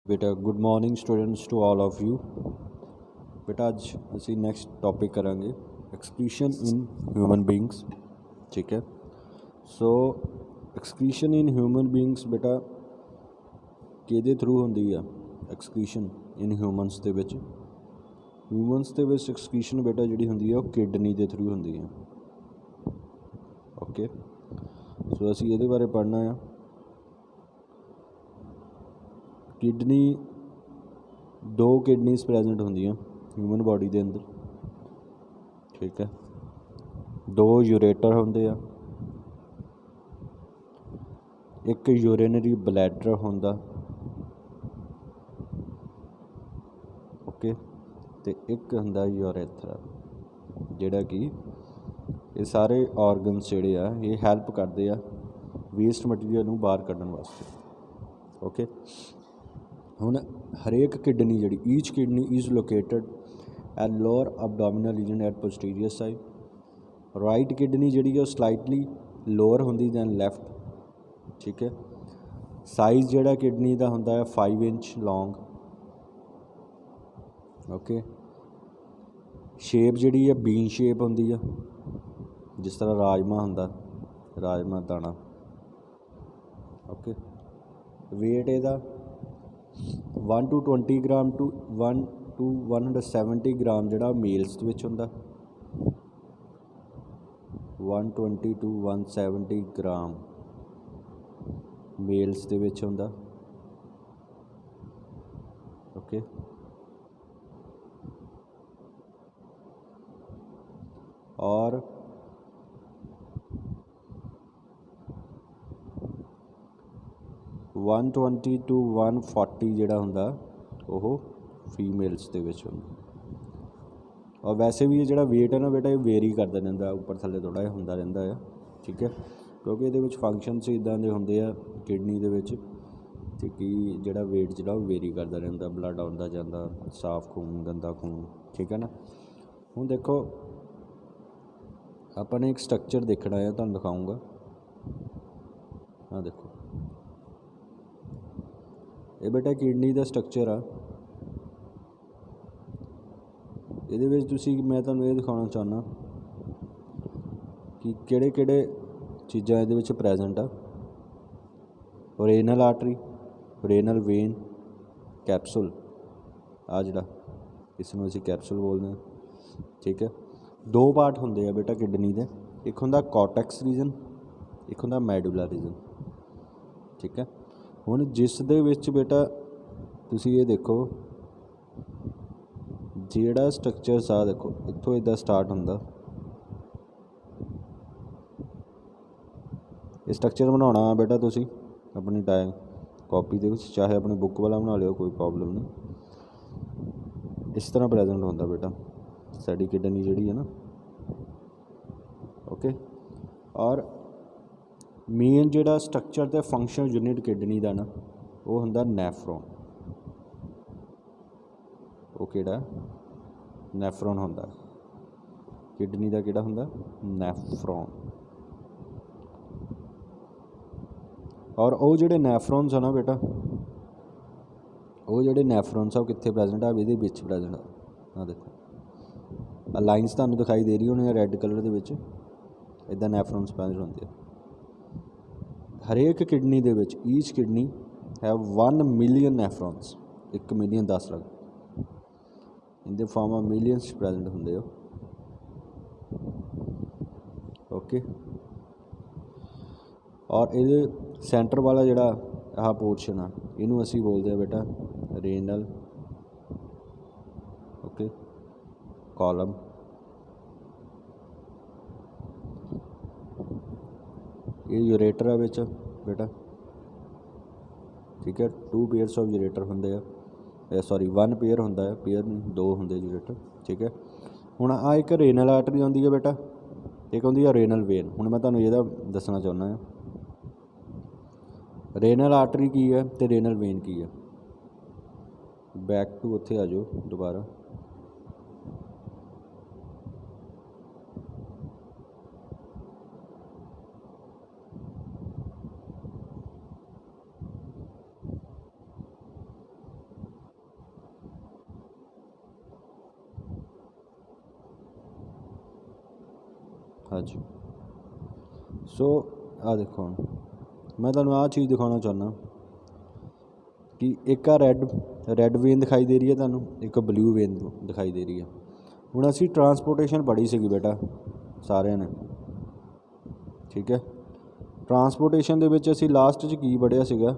बेटा good morning students to all of you. बेटा आज ਅਸੀਂ ਨੈਕਸਟ ਟੌਪਿਕ ਕਰਾਂਗੇ ਐਕਸਕ੍ਰੀਸ਼ਨ ਇਨ ਹਿਊਮਨ ਬੀਇੰਗਸ। ਠੀਕ ਹੈ, so excretion in human beings ਬੇਟਾ ਕਿਹਦੇ ਥਰੂ ਹੁੰਦੀ ਆ? ਐਕਸਕ੍ਰੀਸ਼ਨ ਇਨ ਹਿਊਮਨਸ ਦੇ ਵਿੱਚ ਐਕਸਕ੍ਰੀਸ਼ਨ ਬੇਟਾ ਜਿਹੜੀ ਹੁੰਦੀ ਆ ਉਹ ਕਿਡਨੀ ਦੇ ਥਰੂ ਹੁੰਦੀ ਆ। ਓਕੇ, ਸੋ ਅਸੀਂ ਇਹਦੇ ਬਾਰੇ ਪੜ੍ਹਨਾ ਆ। किडनी दो किडनीज प्रेजेंट होंदियां ह्यूमन बॉडी के अंदर। ठीक है, दो यूरेटर होंदे आ, एक यूरेनरी ब्लैडर होंदा। ओके, ते एक होंदा यूरेथ्रा, जिहड़ा कि ये सारे ऑर्गनस जिहड़े आ ये हैल्प करते आ वेस्ट मटीरियल नूं बाहर कड्ढण वास्ते। ओके, ਹੁਣ ਹਰੇਕ ਕਿਡਨੀ ਜਿਹੜੀ each kidney is located at lower abdominal region at posterior side. Right kidney ਜਿਹੜੀ ਉਹ ਸਲਾਈਟਲੀ ਲੋਅਰ ਹੁੰਦੀ ਦੈਨ ਲੈਫਟ। ਠੀਕ ਹੈ, ਸਾਈਜ਼ ਜਿਹੜਾ ਕਿਡਨੀ ਦਾ ਹੁੰਦਾ ਹੈ 5 ਇੰਚ ਲੌਂਗ। ਓਕੇ, ਸ਼ੇਪ ਜਿਹੜੀ ਹੈ ਬੀਨ ਸ਼ੇਪ ਹੁੰਦੀ ਆ, ਜਿਸ ਤਰ੍ਹਾਂ ਰਾਜਮਾ ਹੁੰਦਾ, ਰਾਜਮਾ ਦਾਣਾ। ਓਕੇ, ਵੇਟ ਇਹਦਾ 1 to 20 ग्राम टू 1 to 170 ग्राम ਜਿਹੜਾ ਮੇਲਸ ਦੇ ਵਿੱਚ ਹੁੰਦਾ। 120 to 170 ग्राम ਮੇਲਸ ਦੇ ਵਿੱਚ ਹੁੰਦਾ। ਓਕੇ, ਔਰ 120 to 140 ਜਿਹੜਾ ਹੁੰਦਾ ਉਹ ਫੀਮੇਲਸ ਦੇ ਵਿੱਚ ਹੁੰਦਾ। ਔਰ ਵੈਸੇ ਵੀ ਇਹ ਜਿਹੜਾ ਵੇਟ ਹੈ ਨਾ ਬੇਟਾ ਇਹ ਵੇਰੀ ਕਰਦਾ ਰਹਿੰਦਾ, ਉੱਪਰ ਥੱਲੇ ਥੋੜ੍ਹਾ ਜਿਹਾ ਹੁੰਦਾ ਰਹਿੰਦਾ ਆ। ਠੀਕ ਹੈ, ਕਿਉਂਕਿ ਇਹਦੇ ਵਿੱਚ ਫੰਕਸ਼ਨਸ ਇੱਦਾਂ ਦੇ ਹੁੰਦੇ ਆ ਕਿਡਨੀ ਦੇ ਵਿੱਚ, ਅਤੇ ਕਿ ਜਿਹੜਾ ਵੇਟ ਜਿਹੜਾ ਉਹ ਵੇਰੀ ਕਰਦਾ ਰਹਿੰਦਾ, ਬਲੱਡ ਆਉਂਦਾ ਜਾਂਦਾ, ਸਾਫ ਖੂਨ, ਗੰਦਾ ਖੂਨ। ਠੀਕ ਹੈ ਨਾ, ਹੁਣ ਦੇਖੋ ਆਪਾਂ ਨੇ ਇੱਕ ਸਟਰਕਚਰ ਦੇਖਣਾ ਆ, ਤੁਹਾਨੂੰ ਦਿਖਾਊਂਗਾ। ਆਹ ਦੇਖੋ, ਇਹ ਬੇਟਾ ਕਿਡਨੀ ਦਾ ਸਟਰਕਚਰ ਆ। ਇਹਦੇ ਵਿੱਚ ਮੈਂ ਤੁਹਾਨੂੰ ਇਹ ਦਿਖਾਉਣਾ ਚਾਹੁੰਦਾ ਕਿ ਕਿਹੜੇ ਕਿਹੜੇ ਚੀਜ਼ਾਂ ਇਹਦੇ ਵਿੱਚ ਪ੍ਰੈਜੈਂਟ ਆ। ਰੇਨਲ ਆਰਟਰੀ, ਰੇਨਲ ਵੇਨ, ਕੈਪਸੂਲ, ਆ ਜਿਹੜਾ ਇਸ ਨੂੰ ਅਸੀਂ ਕੈਪਸੂਲ ਬੋਲਦੇ ਹਾਂ। ਠੀਕ ਹੈ, ਦੋ ਪਾਰਟ ਹੁੰਦੇ ਆ ਬੇਟਾ ਕਿਡਨੀ ਦੇ, ਇੱਕ ਹੁੰਦਾ ਕੋਰਟੈਕਸ ਰੀਜਨ, ਇੱਕ ਹੁੰਦਾ ਮੈਡੂਲਾ ਰੀਜਨ। ਠੀਕ ਹੈ, ਹੁਣ ਜਿਸ ਦੇ ਵਿੱਚ ਬੇਟਾ ਤੁਸੀਂ ਇਹ ਦੇਖੋ ਜਿਹੜਾ ਸਟਰਕਚਰਸ ਆ, ਦੇਖੋ ਇੱਥੋਂ ਇੱਦਾਂ ਸਟਾਰਟ ਹੁੰਦਾ। ਇਹ ਸਟਰਕਚਰ ਬਣਾਉਣਾ ਬੇਟਾ ਤੁਸੀਂ ਆਪਣੀ ਕਾਪੀ ਦੇ ਵਿੱਚ, ਚਾਹੇ ਆਪਣੀ ਬੁੱਕ ਵਾਲਾ ਬਣਾ ਲਿਓ, ਕੋਈ ਪ੍ਰੋਬਲਮ ਨਹੀਂ। ਇਸ ਤਰ੍ਹਾਂ ਪ੍ਰੈਜੈਂਟ ਹੁੰਦਾ ਬੇਟਾ ਸਾਡੀ ਕਿਡਨੀ ਜਿਹੜੀ ਹੈ ਨਾ। ਓਕੇ, ਔਰ ਮੇਨ ਜਿਹੜਾ ਸਟਰਕਚਰ ਅਤੇ ਫੰਕਸ਼ਨ ਯੂਨਿਟ ਕਿਡਨੀ ਦਾ ਨਾ ਉਹ ਹੁੰਦਾ ਨੈਫਰੋਨ। ਉਹ ਕਿਹੜਾ ਨੈਫਰੋਨ ਹੁੰਦਾ ਕਿਡਨੀ ਦਾ, ਕਿਹੜਾ ਹੁੰਦਾ ਨੈਫਰੋਨ। ਔਰ ਉਹ ਜਿਹੜੇ ਨੈਫਰੋਨਸ ਆ ਨਾ ਬੇਟਾ, ਉਹ ਜਿਹੜੇ ਨੈਫਰੋਨਸ ਆ ਉਹ ਕਿੱਥੇ ਪ੍ਰੈਜੈਂਟ ਆ? ਇਹਦੇ ਵਿੱਚ ਪ੍ਰੈਜੈਂਟ ਆ। ਆਹ ਦੇਖੋ, ਆ ਲਾਈਨਸ ਤੁਹਾਨੂੰ ਦਿਖਾਈ ਦੇ ਰਹੀ ਹੋਣੀ ਆ ਰੈੱਡ ਕਲਰ ਦੇ ਵਿੱਚ, ਇੱਦਾਂ ਨੈਫਰੋਨਸ ਪ੍ਰੈਜੈਂਟ ਹੁੰਦੇ ਆ ਹਰੇਕ ਕਿਡਨੀ ਦੇ ਵਿੱਚ। Each kidney have 1 million nephrons, 1 million 10 lakh ਇਹਦੇ ਫਾਰਮ ਆ ਮਿਲੀਅਨਸ ਪ੍ਰੈਜੈਂਟ ਹੁੰਦੇ ਹੋ। ਓਕੇ, ਔਰ ਇਹਦੇ ਸੈਂਟਰ ਵਾਲਾ ਜਿਹੜਾ ਆਹ ਪੋਰਸ਼ਨ ਆ ਇਹਨੂੰ ਅਸੀਂ ਬੋਲਦੇ ਹਾਂ ਬੇਟਾ ਰੇਨਲ ਓਕੇ ਕਾਲਮ। ਇਹ ਯੂਰੇਟਰ ਆ ਵਿੱਚ ਬੇਟਾ। ਠੀਕ ਹੈ, 2 ਪੇਅਰਸ ਆਫ ਯੂਰੇਟਰ ਹੁੰਦੇ ਆ, ਸੌਰੀ 1 ਪੇਅਰ ਹੁੰਦਾ ਹੈ, ਪੇਅਰ ਨਹੀਂ 2 ਹੁੰਦੇ ਯੂਰੇਟਰ। ਠੀਕ ਹੈ, ਹੁਣ ਆਹ ਇੱਕ ਰੇਨਲ ਆਰਟਰੀ ਆਉਂਦੀ ਹੈ ਬੇਟਾ, ਇੱਕ ਹੁੰਦੀ ਆ ਰੇਨਲ ਵੇਨ। ਹੁਣ ਮੈਂ ਤੁਹਾਨੂੰ ਇਹਦਾ ਦੱਸਣਾ ਚਾਹੁੰਦਾ ਹਾਂ ਰੇਨਲ ਆਰਟਰੀ ਕੀ ਹੈ ਅਤੇ ਰੇਨਲ ਵੇਨ ਕੀ ਹੈ। ਬੈਕ ਟੂ ਉੱਥੇ ਆ ਜਾਓ ਦੁਬਾਰਾ। हाँ जी। सो आ देखो हुण मैं तुहानूं आ चीज़ दिखाना चाहुंदा कि एक आ रैड वेन दिखाई दे रही है तुहानूं, एक ब्लू वेन दिखाई दे रही है। हुण असीं ट्रांसपोर्टेशन पढ़ी सीगी बेटा सारिਆਂ ने, ठीक है। ट्रांसपोर्टेशन ਦੇ ਵਿੱਚ ਅਸੀਂ ਲਾਸਟ 'ਚ ਕੀ ਪੜ੍ਹਿਆ ਸੀਗਾ?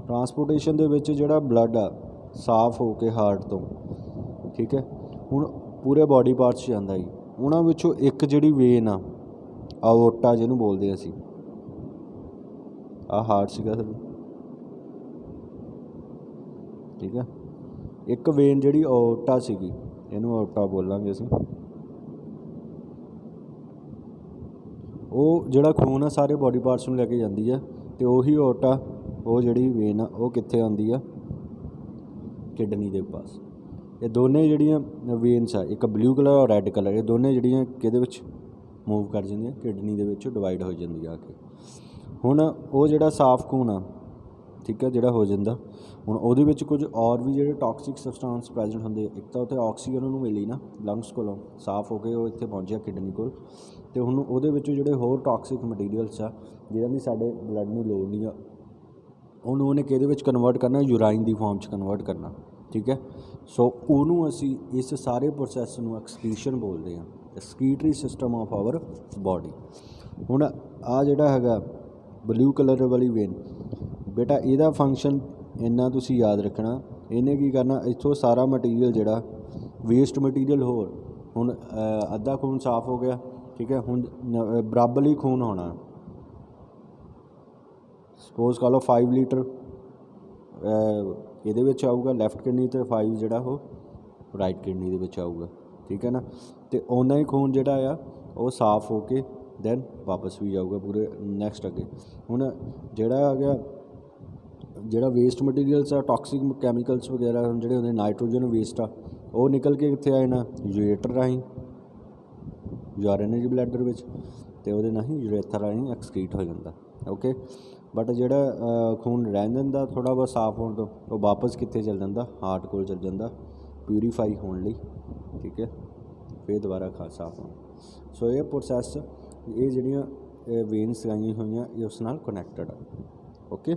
ट्रांसपोर्टेशन ਦੇ ਵਿੱਚ ਜਿਹੜਾ ਬਲੱਡ ਆ ਸਾਫ਼ ਹੋ ਕੇ ਹਾਰਟ ਤੋਂ, ਠੀਕ ਹੈ, ਹੁਣ ਪੂਰੇ ਬੋਡੀ ਪਾਰਟਸ 'ਚ ਜਾਂਦਾ ਜੀ। ਉਹਨਾਂ ਵਿੱਚੋਂ ਇੱਕ ਜਿਹੜੀ ਵੇਨ ਆ ਆਓਰਟਾ ਜਿਹਨੂੰ ਬੋਲਦੇ ਅਸੀਂ, ਆ ਹਾਰਟ ਸੀਗਾ ਸਰ, ਠੀਕ ਹੈ। ਇੱਕ ਵੇਨ ਜਿਹੜੀ ਆਓਰਟਾ ਸੀਗੀ, ਇਹਨੂੰ ਆਓਰਟਾ ਬੋਲਾਂਗੇ ਅਸੀਂ। ਉਹ ਜਿਹੜਾ ਖੂਨ ਆ ਸਾਰੇ ਬੋਡੀ ਪਾਰਟਸ ਨੂੰ ਲੈ ਕੇ ਜਾਂਦੀ ਆ, ਅਤੇ ਉਹੀ ਆਓਰਟਾ, ਉਹ ਜਿਹੜੀ ਵੇਨ ਆ ਉਹ ਕਿੱਥੇ ਆਉਂਦੀ ਆ? ਕਿਡਨੀ ਦੇ ਪਾਸ। ਇਹ ਦੋਨੇ ਜਿਹੜੀਆਂ ਵੇਨਸ ਆ, ਇੱਕ ਬਲੂ ਕਲਰ ਔਰ ਰੈੱਡ ਕਲਰ, ਇਹ ਦੋਨੇ ਜਿਹੜੀਆਂ ਕਿਹਦੇ ਵਿੱਚ ਮੂਵ ਕਰ ਜਾਂਦੀਆਂ? ਕਿਡਨੀ ਦੇ ਵਿੱਚ ਡਿਵਾਈਡ ਹੋ ਜਾਂਦੀ ਆ ਕੇ। ਹੁਣ ਉਹ ਜਿਹੜਾ ਸਾਫ਼ ਖੂਨ ਆ, ਠੀਕ ਹੈ, ਜਿਹੜਾ ਹੋ ਜਾਂਦਾ, ਹੁਣ ਉਹਦੇ ਵਿੱਚ ਕੁਝ ਔਰ ਵੀ ਜਿਹੜੇ ਟੌਕਸਿਕ ਸਬਸਟੈਂਸ ਪ੍ਰੈਜੈਂਟ ਹੁੰਦੇ। ਇੱਕ ਤਾਂ ਉੱਥੇ ਆਕਸੀਜਨ ਉਹਨੂੰ ਮਿਲੀ ਨਾ ਲੰਗਸ ਕੋਲੋਂ, ਸਾਫ਼ ਹੋ ਕੇ ਉਹ ਇੱਥੇ ਪਹੁੰਚਿਆ ਕਿਡਨੀ ਕੋਲ, ਅਤੇ ਹੁਣ ਉਹਦੇ ਵਿੱਚੋਂ ਜਿਹੜੇ ਹੋਰ ਟੌਕਸਿਕ ਮਟੀਰੀਅਲਸ ਆ ਜਿਹਨਾਂ ਦੀ ਸਾਡੇ ਬਲੱਡ ਨੂੰ ਲੋੜ ਨਹੀਂ ਆ, ਉਹਨੂੰ ਉਹਨੇ ਕਿਹਦੇ ਵਿੱਚ ਕਨਵਰਟ ਕਰਨਾ? ਯੂਰਾਈਨ ਦੀ ਫਾਰਮ 'ਚ ਕਨਵਰਟ ਕਰਨਾ, ਠੀਕ ਹੈ। ਸੋ ਉਹਨੂੰ ਅਸੀਂ ਇਸ ਸਾਰੇ ਪ੍ਰੋਸੈਸ ਨੂੰ ਐਕਸਕ੍ਰੀਸ਼ਨ ਬੋਲਦੇ ਹਾਂ, excretory system of hour body. ਹੁਣ ਆ ਜਿਹੜਾ ਹੈਗਾ ਬਲੂ ਕਲਰ ਵਾਲੀ ਵੇਨ, ਬੇਟਾ ਇਹਦਾ ਫੰਕਸ਼ਨ ਇੰਨਾ ਤੁਸੀਂ ਯਾਦ ਰੱਖਣਾ, ਇਹਨੇ ਕੀ ਕਰਨਾ? ਇੱਥੋਂ ਸਾਰਾ ਮਟੀਰੀਅਲ ਜਿਹੜਾ ਵੇਸਟ ਮਟੀਰੀਅਲ, ਹੋਰ ਹੁਣ ਅੱਧਾ ਖੂਨ ਸਾਫ਼ ਹੋ ਗਿਆ, ਠੀਕ ਹੈ। ਹੁਣ ਬਰਾਬਰ ਹੀ ਖੂਨ ਹੋਣਾ, ਸਪੋਜ਼ ਕਰ ਲਓ 5 ਲੀਟਰ ਇਹਦੇ ਵਿੱਚ ਆਊਗਾ ਲੈਫਟ ਕਿਡਨੀ, ਅਤੇ 5 ਜਿਹੜਾ ਉਹ ਰਾਈਟ ਕਿਡਨੀ ਦੇ ਵਿੱਚ ਆਊਗਾ, ਠੀਕ ਹੈ ਨਾ। ਅਤੇ ਓਨਾ ਹੀ ਖੂਨ ਜਿਹੜਾ ਆ ਉਹ ਸਾਫ਼ ਹੋ ਕੇ ਦੈਨ ਵਾਪਸ ਵੀ ਜਾਊਗਾ ਪੂਰੇ ਨੈਕਸਟ ਅੱਗੇ। ਹੁਣ ਜਿਹੜਾ ਆ ਗਿਆ, ਜਿਹੜਾ ਵੇਸਟ ਮਟੀਰੀਅਲਸ ਆ, ਟੌਕਸਿਕ ਕੈਮੀਕਲਸ ਵਗੈਰਾ ਜਿਹੜੇ ਹੁੰਦੇ, ਨਾਈਟ੍ਰੋਜਨ ਵੇਸਟ ਆ, ਉਹ ਨਿਕਲ ਕੇ ਕਿੱਥੇ ਆਏ ਨਾ? ਯੂਰੇਟਰ ਰਾਹੀਂ, ਯੂਰੀਨਰੀ ਬਲੈਡਰ ਵਿੱਚ, ਅਤੇ ਉਹਦੇ ਨਾਲ ਹੀ ਯੂਰੇਥਰ ਰਾਹੀਂ ਐਕਸਕ੍ਰੀਟ ਹੋ ਜਾਂਦਾ, ਓਕੇ। ਬਟ ਜਿਹੜਾ ਖੂਨ ਰਹਿ ਜਾਂਦਾ ਥੋੜ੍ਹਾ ਬਹੁਤ ਸਾਫ਼ ਹੋਣ ਤੋਂ, ਉਹ ਵਾਪਸ ਕਿੱਥੇ ਚੱਲ ਜਾਂਦਾ? ਹਾਰਟ ਕੋਲ ਚੱਲ ਜਾਂਦਾ, ਪਿਊਰੀਫਾਈ ਹੋਣ ਲਈ, ਠੀਕ ਹੈ, ਫਿਰ ਦੁਬਾਰਾ ਸਾਫ਼ ਹੋਣ। ਸੋ ਇਹ ਪ੍ਰੋਸੈਸ, ਇਹ ਜਿਹੜੀਆਂ ਵੇਨਸ ਲਗਾਈਆਂ ਹੋਈਆਂ, ਇਹ ਉਸ ਨਾਲ ਕਨੈਕਟਡ ਆ, ਓਕੇ।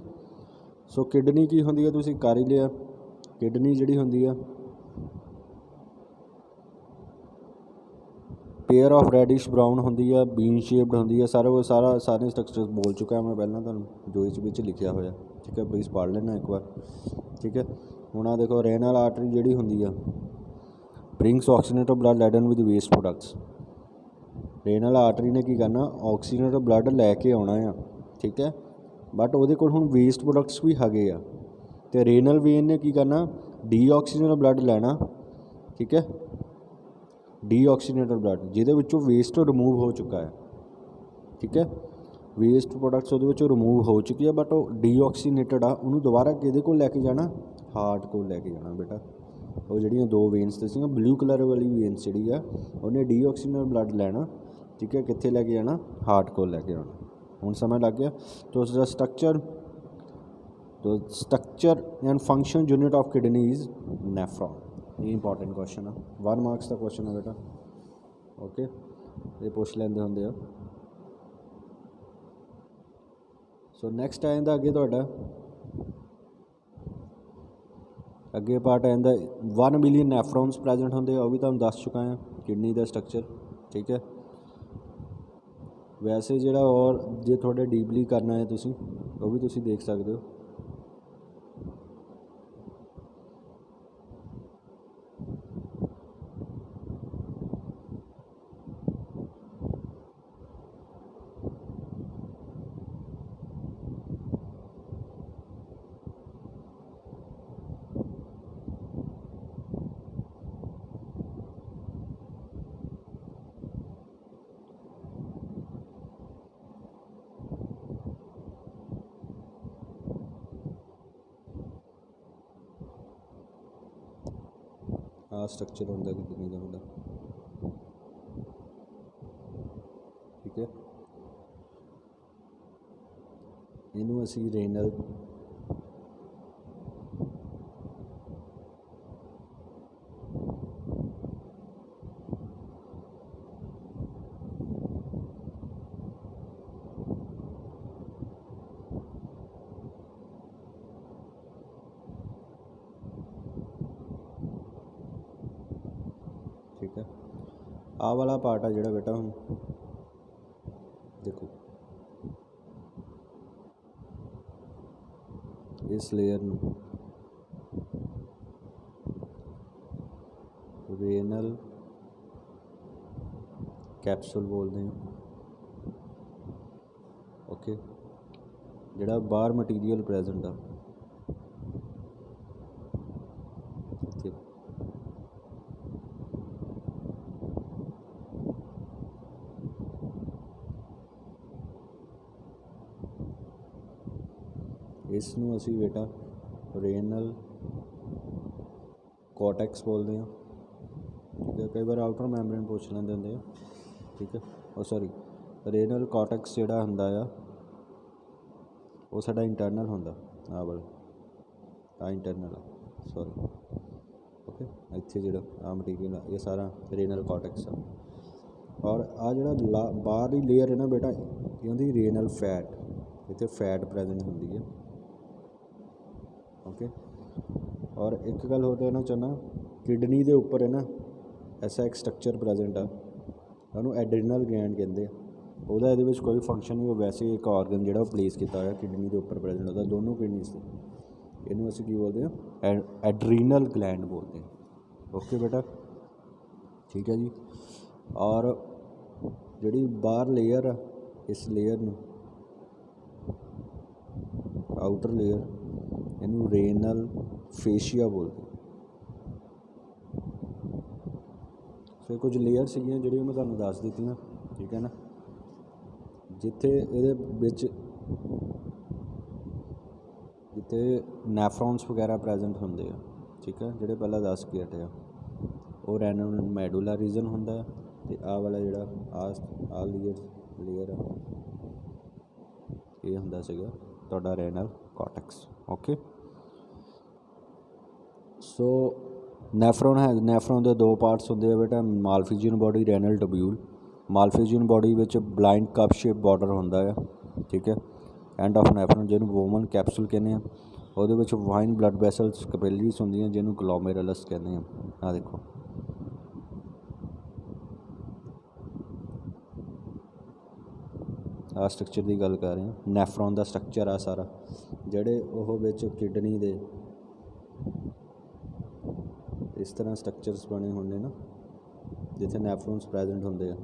ਸੋ ਕਿਡਨੀ ਕੀ ਹੁੰਦੀ ਹੈ? ਤੁਸੀਂ ਕਰ ਹੀ ਲਿਆ। ਕਿਡਨੀ ਜਿਹੜੀ ਹੁੰਦੀ ਆ, ਪੇਅਰ ਆਫ ਰੈਡਿਸ਼ ਬਰਾਊਨ ਹੁੰਦੀ ਆ, ਬੀਨ ਸ਼ੇਪਡ ਹੁੰਦੀ ਆ, ਸਾਰੇ ਸਟਰਕਚਰਸ ਬੋਲ ਚੁੱਕਾ ਮੈਂ ਪਹਿਲਾਂ ਤੁਹਾਨੂੰ, ਜੋ ਇਸ ਵਿੱਚ ਲਿਖਿਆ ਹੋਇਆ, ਠੀਕ ਹੈ। ਪਲੀਜ਼ ਪੜ੍ਹ ਲੈਣਾ ਇੱਕ ਵਾਰ, ਠੀਕ ਹੈ। ਹੁਣ ਆ ਦੇਖੋ, ਰੇਨਲ ਆਰਟਰੀ ਜਿਹੜੀ ਹੁੰਦੀ ਆ, brings oxygenated blood laden with waste products. Renal artery ਨੇ ਕੀ ਕਰਨਾ? ਆਕਸੀਜਨੇਟਡ ਬਲੱਡ ਲੈ ਕੇ ਆਉਣਾ ਆ, ਠੀਕ ਹੈ, ਬਟ ਉਹਦੇ ਕੋਲ ਹੁਣ ਵੇਸਟ ਪ੍ਰੋਡਕਟਸ ਵੀ ਹੈਗੇ ਆ, ਅਤੇ ਰੇਨਲ ਵੇਨ ਨੇ ਕੀ ਕਰਨਾ? ਡੀਆਕਸੀਜਨੇਟਡ ਬਲੱਡ ਲੈਣਾ, ਠੀਕ ਹੈ, ਡੀਆਕਸੀਜਨੇਟਡ ਬਲੱਡ ਜਿਹਦੇ ਵਿੱਚੋਂ ਵੇਸਟ ਰਿਮੂਵ ਹੋ ਚੁੱਕਾ ਹੈ, ਠੀਕ ਹੈ। ਵੇਸਟ ਪ੍ਰੋਡਕਟਸ ਉਹਦੇ ਵਿੱਚੋਂ ਰਿਮੂਵ ਹੋ ਚੁੱਕੀ ਆ, ਬਟ ਉਹ ਡੀਆਕਸੀਨੇਟਡ ਆ, ਉਹਨੂੰ ਦੁਬਾਰਾ ਕਿਹਦੇ ਕੋਲ ਲੈ ਕੇ ਜਾਣਾ? ਹਾਰਟ ਕੋਲ ਲੈ ਕੇ ਜਾਣਾ ਬੇਟਾ। ਉਹ ਜਿਹੜੀਆਂ ਦੋ ਵੇਨਸ ਤੇ ਸੀਗੀਆਂ, ਬਲੂ ਕਲਰ ਵਾਲੀ ਵੇਨਸ ਜਿਹੜੀ ਆ, ਉਹਨੇ ਡੀਆਕਸੀਜਨੇਟਡ ਬਲੱਡ ਲੈਣਾ, ਠੀਕ ਹੈ, ਕਿੱਥੇ ਲੈ ਕੇ ਜਾਣਾ? ਹਾਰਟ ਕੋਲ ਲੈ ਕੇ ਆਉਣਾ। ਹੁਣ ਸਮਝ ਲੱਗ ਗਿਆ? तो उसका structure and function unit of kidney is nephron. ये इंपॉर्टेंट क्वेश्चन है, 1 मार्क्स का क्वेश्चन है बेटा, ओके। ये पूछ लेंदे होंदे आ। सो नैक्सट आ जाता अगे तुहाडा, अगे पार्ट आ जाता 1 मिलियन नैफ्रॉन्स प्रैजेंट होंदे, वो भी तुहानूं दस चुका है किडनी का स्ट्रक्चर, ठीक है। वैसे ਜਿਹੜਾ और जे थोड़े डीपली करना है तुसी, वो भी तुसी देख सकते हो। आ स्ट्रक्चर होंदा किडनी का होंदा, ठीक है। इनू असी रेनल ਆਹ ਵਾਲਾ ਪਾर्ट ਆ ਜਿਹੜਾ बेटा ਹੁਣ देखो इस लेयर ਨੂੰ रेनल कैप्सूल बोलते हैं। ओके ਜਿਹੜਾ ਬਾਹਰ मटीरियल प्रेजेंट आ इस ਨੂੰ ਅਸੀਂ बेटा रेनल कॉर्टेक्स बोलते हैं। ठीक है कई बार आउटर मैमब्रेन पूछ लेंदे हुंदे आ। ठीक है और सॉरी रेनल कॉर्टेक्स ਜਿਹੜਾ ਹੁੰਦਾ ਆ ਉਹ ਸਾਡਾ इंटरनल ਹੁੰਦਾ ਆਹ ਵਾਲਾ ਆ इंटरनल ਆ सॉरी ओके ਇੱਥੇ ਜਿਹੜਾ ਆ मटीरियल ਆ ਇਹ ਸਾਰਾ रेनल कॉर्टेक्स ਆ। और आ ਜਿਹੜਾ ਬਾਹਰਲੀ ਲੇਅਰ ਹੈ ਨਾ बेटा ਇਹ ਹੁੰਦੀ रेनल फैट ਇੱਥੇ फैट प्रेजेंट ਹੁੰਦੀ है। ओके और एक गल होर कहना चाहना किडनी के उपर है ना ऐसा एक स्ट्रक्चर प्रेजेंट आ ਉਹਨੂੰ एड्रीनल ग्लैंड कहते हैं। ਉਹਦਾ ਇਹਦੇ ਵਿੱਚ कोई फंक्शन नहीं, वैसे एक ऑर्गन ਜਿਹੜਾ प्लेस किया होया किडनी के उपर प्रेजेंट होता दोनों किडनीज से ਇਹਨੂੰ ਅਸੀਂ ਕੀ बोलते हैं एड्रीनल ग्लैंड बोलते हैं। ओके बेटा ठीक है जी। और ਜਿਹੜੀ बाहर लेयर आ इस लेयर ਨੂੰ आउटर लेयर ਇਹਨੂੰ रेनल फेशिया बोलते। फिर कुछ लेयर सीगियां ਜਿਹੜੀਆਂ मैं ਤੁਹਾਨੂੰ ਦੱਸ ਦਿੱਤੀਆਂ। ठीक है ना ਜਿੱਥੇ ਇਹਦੇ ਵਿੱਚ ਜਿੱਥੇ ਨੈਫਰੋਨਸ ਵਗੈਰਾ ਪ੍ਰੈਜੈਂਟ ਹੁੰਦੇ ਆ। ਠੀਕ ਹੈ ਜਿਹੜੇ ਪਹਿਲਾਂ ਦੱਸ ਕੇ ਹਟਿਆ ਉਹ ਰੈਨਲ ਮੈਡੂਲਾ ਰੀਜਨ ਹੁੰਦਾ ਅਤੇ ਆਹ ਵਾਲਾ ਜਿਹੜਾ ਆਹ ਲੇਅਰ ਆ ਇਹ ਹੁੰਦਾ ਸੀਗਾ ਤੁਹਾਡਾ ਰੈਨਲ कॉर्टेक्स। ओके सो नैफ्रॉन है नैफ्रॉन के दो पार्ट्स होंगे बेटा Malpighian body renal टब्यूल। Malpighian body में ब्लाइंड कप शेप बॉर्डर होंदा है। ठीक है एंड ऑफ नैफ्रॉन जिन्होंने वोमन कैप्सूल कहने हैं वो वाइन ब्लड वैसल्स कैपिलरीज होंदियां जिन्होंने ग्लोमेरुलस कहते हैं। आ देखो आ स्ट्रक्चर की गल कर रहे हैं नैफ्रॉन का स्ट्रक्चर आ सारा ਜਿਹੜੇ ਉਹ ਵਿੱਚ किडनी ਦੇ इस तरह स्ट्रक्चर्स बने होंगे ना जिथे नैफ्रॉन्स प्रेजेंट होंगे।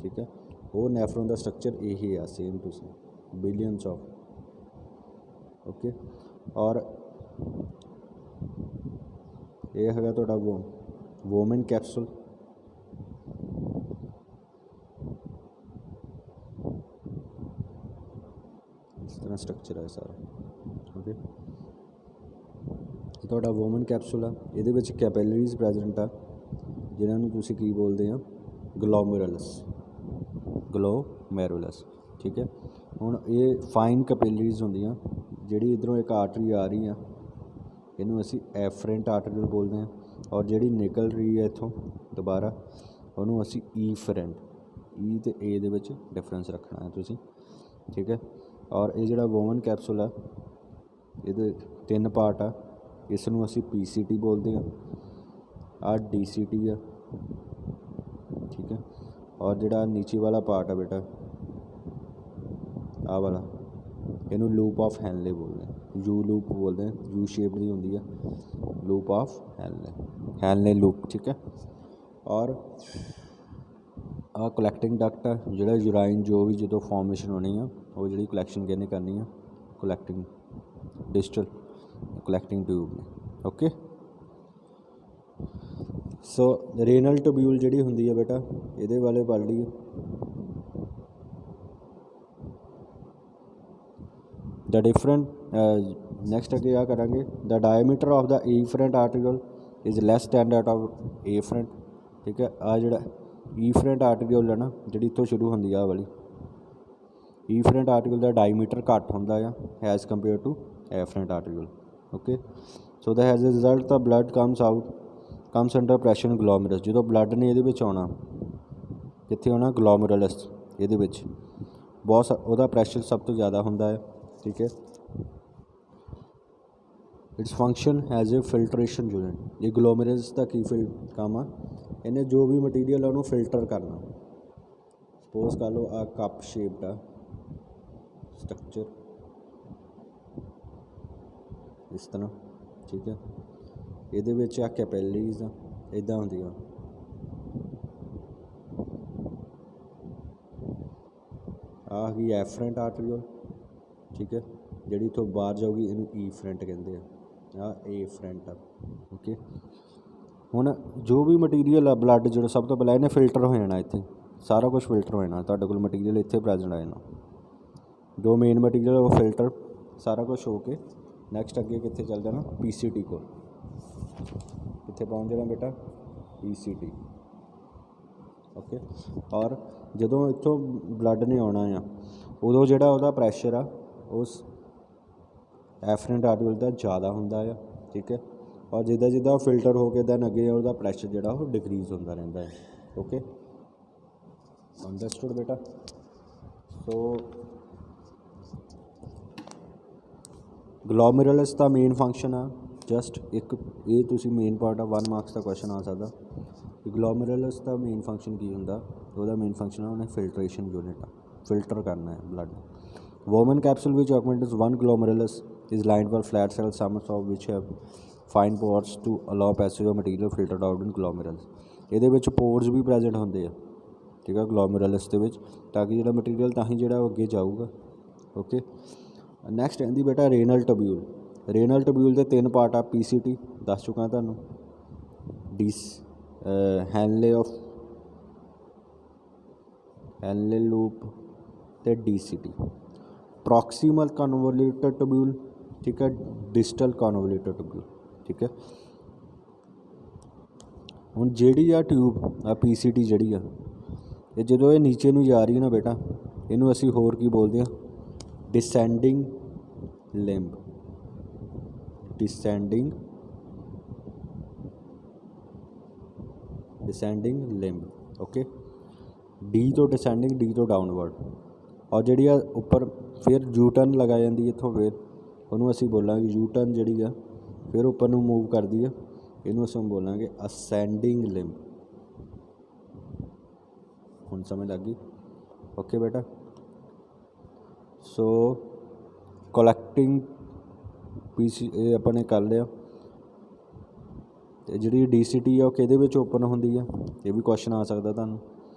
ठीक है वो नैफ्रॉन का स्ट्रक्चर यही है same to same billions of. Okay और ये है तुहाडा वोमेन कैप्सूल। इस तरह स्ट्रक्चर है सारा। ओके ਤੁਹਾਡਾ ਵੋਮਨ ਕੈਪਸੂਲ ਆ ਇਹਦੇ ਵਿੱਚ ਕੈਪਿਲਰੀਜ਼ ਪ੍ਰੈਜੈਂਟ ਆ ਜਿਨ੍ਹਾਂ ਨੂੰ ਤੁਸੀਂ ਕੀ ਬੋਲਦੇ ਆ ਗਲੋਮੈਰੁਲਸ। ਠੀਕ ਹੈ ਹੁਣ ਇਹ ਫਾਈਨ ਕੈਪਿਲਰੀਜ਼ ਹੁੰਦੀਆਂ ਜਿਹੜੀ ਇੱਧਰੋਂ ਇੱਕ ਆਰਟਰੀ ਆ ਰਹੀ ਆ ਇਹਨੂੰ ਅਸੀਂ ਐਫਰੈਂਟ ਆਰਟਰੀਲ ਬੋਲਦੇ ਹਾਂ। ਔਰ ਜਿਹੜੀ ਨਿਕਲ ਰਹੀ ਹੈ ਇੱਥੋਂ ਦੁਬਾਰਾ ਉਹਨੂੰ ਅਸੀਂ ਈਫਰੈਂਟ ਈ ਅਤੇ ਏ ਦੇ ਵਿੱਚ ਡਿਫਰੈਂਸ ਰੱਖਣਾ ਹੈ ਤੁਸੀਂ। ਠੀਕ ਹੈ ਔਰ ਇਹ ਜਿਹੜਾ ਵੋਮਨ ਕੈਪਸੂਲ ਆ ਇਹਦੇ 3 ਪਾर्ट ਆ। इस नूं असी PCT बोलते हैं आ DCT आ। ठीक है और जिहड़ा नीचे वाला पार्ट है बेटा आ वाला इनू लूप ऑफ हैनले बोलते हैं यू लूप बोलते हैं यू शेप दी होंदी है लूप ऑफ हैनले लूप। ठीक है और आ कलैक्टिंग डक्ट है जिहड़ा यूराइन जो भी जो फॉर्मेशन होनी है वो जी कलैक्शन कहने करनी है कलैक्टिंग डिस्टल कलैक्टिंग ट्यूब ने। ओके सो रेनल ट्यूब्यूल जी होंगी है बेटा ये वाले पढ़ लीए द डिफरेंट नैक्सट अगे क्या करा the diameter of the efferent arteriole is less than that of afferent. ठीक है आ जोड़ा ईफरेंट आर्टिकल है ना जी इतों शुरू होंगी आ वाली ईफरेंट आर्टिकल का डायमीटर घट होंदा है as compare to afferent arteriole. Okay so the has a result the blood comes under pressure glomerulus जो ब्लड ने ये आना कितने आना ग्लोमेरुलस ये बहुत वह प्रैशर सब तो ज़्यादा होंदा है। ठीक है its function has a filtration unit. ये ग्लोमेरुलस का की काम आ, इन्हें जो भी मटीरियल है उन्होंने फिल्टर करना। सपोज कर लो आ कप शेप्ड आ स्ट्रक्चर इस तरह, ठीक है। ਇਹਦੇ ਵਿੱਚ ਆ ਕੈਪੈਲਰੀਜ਼ ਆ ਇੱਦਾਂ ਹੁੰਦੀਆਂ। ਆ ਗਈ ਐਫਰੈਂਟ ਆਰਟਰੀਓਲ, ਠੀਕ ਹੈ, ਜਿਹੜੀ ਇੱਥੋਂ ਬਾਹਰ ਜਾਊਗੀ ਇਹਨੂੰ ਈਫਰੈਂਟ ਕਹਿੰਦੇ ਆ ਏ ਫਰੈਂਟ ਆ, ਓਕੇ। ਹੁਣ ਜੋ ਵੀ ਮਟੀਰੀਅਲ ਆ ਬਲੱਡ ਜਿਹੜਾ ਸਭ ਤੋਂ ਪਹਿਲਾਂ ਇਹਨੇ ਫਿਲਟਰ ਹੋ ਜਾਣਾ, ਇੱਥੇ ਸਾਰਾ ਕੁਝ ਫਿਲਟਰ ਹੋ ਜਾਣਾ, ਤੁਹਾਡੇ ਕੋਲ ਮਟੀਰੀਅਲ ਇੱਥੇ ਪ੍ਰੈਜੈਂਟ ਆ ਜਾਣਾ। ਜੋ ਮੇਨ ਮਟੀਰੀਅਲ ਉਹ ਫਿਲਟਰ ਸਾਰਾ ਕੁਝ ਹੋ ਕੇ ਨੈਕਸਟ ਅੱਗੇ ਕਿੱਥੇ ਚੱਲ ਜਾਣਾ, PCT ਕੋਲ। ਕਿੱਥੇ ਪਹੁੰਚ ਜਾਣਾ ਬੇਟਾ, PCT, ਓਕੇ। ਔਰ ਜਦੋਂ ਇੱਥੋਂ ਬਲੱਡ ਨੇ ਆਉਣਾ ਆ ਉਦੋਂ ਜਿਹੜਾ ਉਹਦਾ ਪ੍ਰੈਸ਼ਰ ਆ ਉਸ ਐਫਰੈਂਟ ਆਰਟਰੀਓਲ ਦਾ ਜ਼ਿਆਦਾ ਹੁੰਦਾ ਆ, ਠੀਕ ਹੈ। ਔਰ ਜਿੱਦਾਂ ਜਿੱਦਾਂ ਫਿਲਟਰ ਹੋ ਕੇ ਦੈਨ ਅੱਗੇ ਉਹਦਾ ਪ੍ਰੈਸ਼ਰ ਜਿਹੜਾ ਉਹ ਡਿਕਰੀਜ਼ ਹੁੰਦਾ ਰਹਿੰਦਾ ਹੈ, ਓਕੇ। ਅੰਡਰਸਟੂਡ ਬੇਟਾ। ਸੋ ਗਲੋਮੇਰੁਲਸ ਦਾ ਮੇਨ ਫੰਕਸ਼ਨ ਆ ਜਸਟ ਇੱਕ ਇਹ ਤੁਸੀਂ ਮੇਨ ਪਾਰਟ ਆ 1 ਮਾਰਕਸ ਦਾ ਕੁਐਸਚਨ ਆ ਸਕਦਾ ਕਿ ਗਲੋਮੇਰੁਲਸ ਦਾ ਮੇਨ ਫੰਕਸ਼ਨ ਕੀ ਹੁੰਦਾ। ਉਹਦਾ ਮੇਨ ਫੰਕਸ਼ਨ ਆ ਉਹਨੇ ਫਿਲਟਰੇਸ਼ਨ ਯੂਨਿਟ ਆ, ਫਿਲਟਰ ਕਰਨਾ ਹੈ ਬਲੱਡ। ਵੋਮਨ ਕੈਪਸੂਲ ਵਿੱਚ ਆਗਮੈਂਟਸ 1 glomerulus is lined for flat cells, some of which have fine pores to allow passage of material filtered out in glomerulus। ਇਹਦੇ ਵਿੱਚ ਪੋਰਸ ਵੀ ਪ੍ਰੈਜੈਂਟ ਹੁੰਦੇ ਆ, ਠੀਕ ਆ, ਗਲੋਮੇਰੁਲਸ ਦੇ ਵਿੱਚ, ਤਾਂ ਕਿ ਜਿਹੜਾ ਮਟੀਰੀਅਲ ਤਾਂ ਹੀ ਜਿਹੜਾ ਉਹ ਅੱਗੇ ਜਾਊਗਾ, ਓਕੇ। ਨੈਕਸਟ ਆਉਂਦੀ ਬੇਟਾ ਰੇਨਲ ਟਿਊਬਿਊਲ। ਰੇਨਲ ਟਿਊਬਿਊਲ ਦੇ 3 ਪਾਰਟ ਆ, PCT ਦੱਸ ਚੁੱਕਾ ਤੁਹਾਨੂੰ, ਹੈਨਲੇ ਲੂਪ ਤੇ DCT। ਪ੍ਰੋਕਸੀਮਲ ਕਨਵੋਲੂਟਡ ਟਿਊਬਿਊਲ, ਠੀਕ ਹੈ, ਡਿਸਟਲ ਕਨਵੋਲੂਟਡ ਟਿਊਬਿਊਲ, ਠੀਕ ਹੈ। ਹੁਣ ਜਿਹੜੀ ਆ ਟਿਊਬ ਆ PCT ਜਿਹੜੀ ਆ ਇਹ ਜਦੋਂ ਇਹ ਨੀਚੇ ਨੂੰ ਜਾ ਰਹੀ ਹੈ ਨਾ ਬੇਟਾ, ਇਹਨੂੰ ਅਸੀਂ ਹੋਰ ਕੀ ਬੋਲਦੇ ਹਾਂ, descending limb, descending limb, okay. D ਤੋਂ ਡਿਸੈਂਡਿੰਗ, ਡੀ ਤੋਂ ਡਾਊਨਵਰਡ। ਔਰ ਜਿਹੜੀ ਆ ਉੱਪਰ ਫਿਰ ਯੂ ਟਰਨ ਲਗਾ ਜਾਂਦੀ ਇੱਥੋਂ, ਫਿਰ ਉਹਨੂੰ ਅਸੀਂ ਬੋਲਾਂਗੇ ਯੂ ਟਰਨ ਜਿਹੜੀ ਆ ਫਿਰ ਉੱਪਰ ਨੂੰ ਮੂਵ ਕਰਦੀ ਆ, ਇਹਨੂੰ ਅਸੀਂ ਬੋਲਾਂਗੇ ਅਸੈਂਡਿੰਗ ਲਿੰਬ। ਹੁਣ ਸਮਝ ਲੱਗ ਗਈ, ਓਕੇ ਬੇਟਾ। ਸੋ ਕਲੈਕਟਿੰਗ PC ਇਹ ਆਪਾਂ ਨੇ ਕਰ ਲਿਆ। ਅਤੇ ਜਿਹੜੀ DCT ਆ ਉਹ ਕਿਹਦੇ ਵਿੱਚ ਓਪਨ ਹੁੰਦੀ ਆ, ਇਹ ਵੀ ਕੁਐਸਚਨ ਆ ਸਕਦਾ ਤੁਹਾਨੂੰ।